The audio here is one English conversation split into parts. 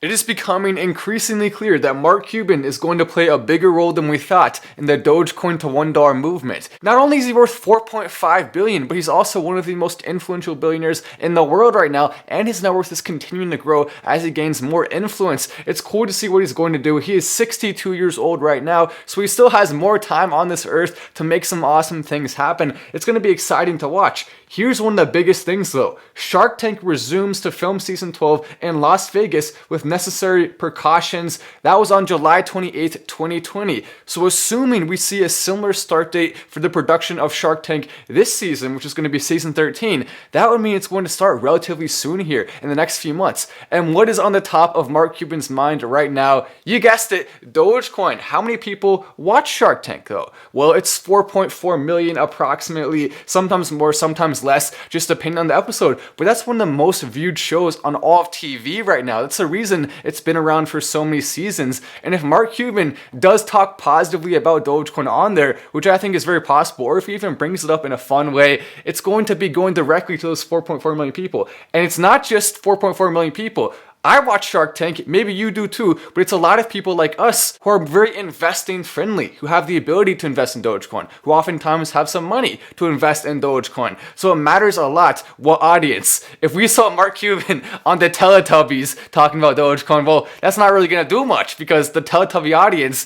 It is becoming increasingly clear that Mark Cuban is going to play a bigger role than we thought in the Dogecoin to $1 movement. Not only is he worth $4.5 billion, but he's also one of the most influential billionaires in the world right now, and his net worth is continuing to grow as he gains more influence. It's cool to see what he's going to do. He is 62 years old right now, so he still has more time on this earth to make some awesome things happen. It's going to be exciting to watch. Here's one of the biggest things though. Shark Tank resumes to film season 12 in Las Vegas with necessary precautions. That was on July 28th, 2020. So assuming we see a similar start date for the production of Shark Tank this season, which is going to be season 13, that would mean it's going to start relatively soon here in the next few months. And what is on the top of Mark Cuban's mind right now? You guessed it, Dogecoin. How many people watch Shark Tank though? Well, it's 4.4 million approximately, sometimes more, sometimes less, just depending on the episode. But that's one of the most viewed shows on all of TV right now. That's the reason it's been around for so many seasons. And if Mark Cuban does talk positively about Dogecoin on there, which I think is very possible, or if he even brings it up in a fun way, it's going to be going directly to those 4.4 million people. And it's not just 4.4 million people. I watch Shark Tank, maybe you do too, but it's a lot of people like us who are very investing friendly, who have the ability to invest in Dogecoin, who oftentimes have some money to invest in Dogecoin. So it matters a lot what audience. If we saw Mark Cuban on the Teletubbies talking about Dogecoin, well, that's not really going to do much because the Teletubby audience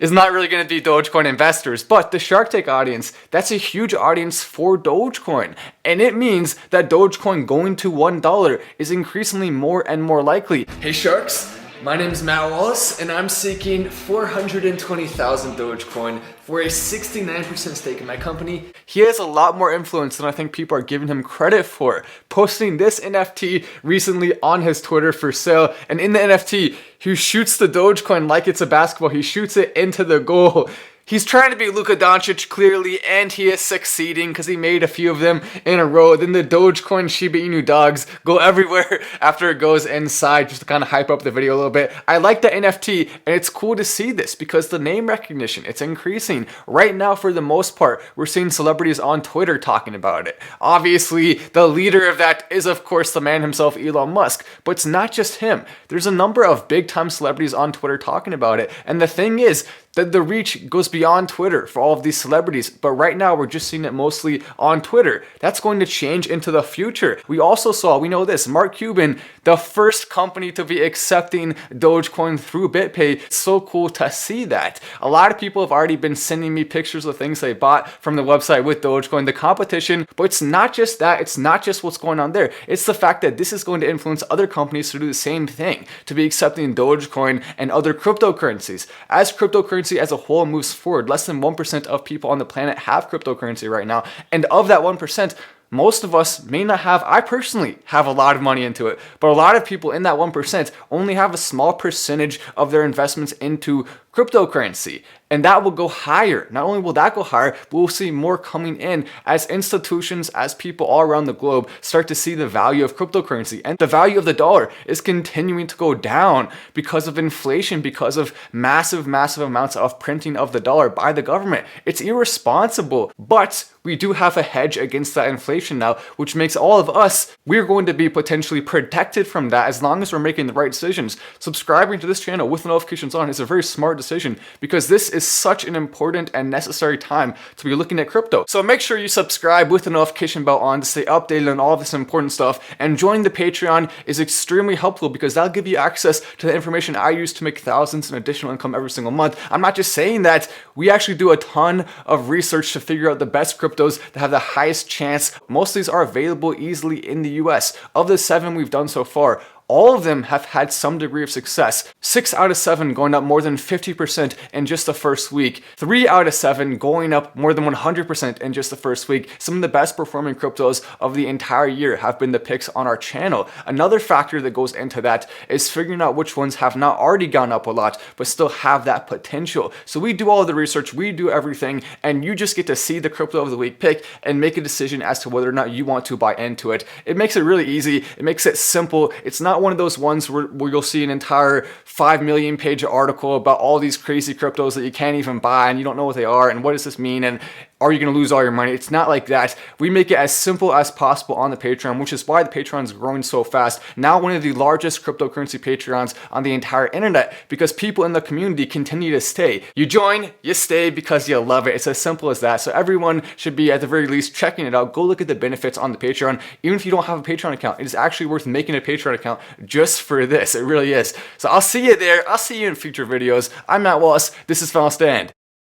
is not really going to be Dogecoin investors. But the Shark Tank audience, that's a huge audience for Dogecoin. And it means that Dogecoin going to $1 is increasingly more and more likely. Hey Sharks, my name is Matt Wallace and I'm seeking 420,000 Dogecoin for a 69% stake in my company. He has a lot more influence than I think people are giving him credit for. Posting this NFT recently on his Twitter for sale, and in the NFT, he shoots the Dogecoin like it's a basketball. He shoots it into the goal. He's trying to be Luka Doncic clearly, and he is succeeding because he made a few of them in a row. Then the Dogecoin Shiba Inu dogs go everywhere after it goes inside, just to kind of hype up the video a little bit. I like the NFT, and it's cool to see this because the name recognition, it's increasing. Right now, for the most part, we're seeing celebrities on Twitter talking about it. Obviously, the leader of that is, of course, the man himself, Elon Musk. But it's not just him. There's a number of big-time celebrities on Twitter talking about it. And the thing is, that the reach goes beyond Twitter for all of these celebrities, but right now we're just seeing it mostly on Twitter. That's going to change into the future. We know this, Mark Cuban, the first company to be accepting Dogecoin through BitPay. It's so cool to see that. A lot of people have already been sending me pictures of things they bought from the website with Dogecoin, the competition, but it's not just that, it's not just what's going on there. It's the fact that this is going to influence other companies to do the same thing, to be accepting Dogecoin and other cryptocurrencies. As cryptocurrency as a whole moves forward, less than 1% of people on the planet have cryptocurrency right now. And of that 1%, most of us may not have, I personally have a lot of money into it, but a lot of people in that 1% only have a small percentage of their investments into cryptocurrency. And that will go higher. Not only will that go higher, but we'll see more coming in as institutions, as people all around the globe start to see the value of cryptocurrency. And the value of the dollar is continuing to go down because of inflation, because of massive amounts of printing of the dollar by the government. It's irresponsible, but we do have a hedge against that inflation now, which makes all of us, we're going to be potentially protected from that as long as we're making the right decisions. Subscribing to this channel with notifications on is a very smart decision because this is such an important and necessary time to be looking at crypto. So make sure you subscribe with the notification bell on to stay updated on all of this important stuff, and joining the Patreon is extremely helpful because that'll give you access to the information I use to make thousands in additional income every single month. I'm not just saying that, we actually do a ton of research to figure out the best cryptos that have the highest chance. Most of these are available easily in the US. Of the 7 we've done so far, all of them have had some degree of success. 6 out of 7 going up more than 50% in just the first week. 3 out of 7 going up more than 100% in just the first week. Some of the best performing cryptos of the entire year have been the picks on our channel. Another factor that goes into that is figuring out which ones have not already gone up a lot, but still have that potential. So we do all of the research, we do everything, and you just get to see the crypto of the week pick and make a decision as to whether or not you want to buy into it. It makes it really easy. It makes it simple. It's not one of those ones where you'll see an entire 5 million page article about all these crazy cryptos that you can't even buy and you don't know what they are and what does this mean, and are you going to lose all your money? It's not like that. We make it as simple as possible on the Patreon, which is why the Patreon is growing so fast. Now one of the largest cryptocurrency Patreons on the entire internet, because people in the community continue to stay. You join, you stay because you love it. It's as simple as that. So everyone should be at the very least checking it out. Go look at the benefits on the Patreon. Even if you don't have a Patreon account, it is actually worth making a Patreon account just for this. It really is. So I'll see you there. I'll see you in future videos. I'm Matt Wallace. This is Final Stand.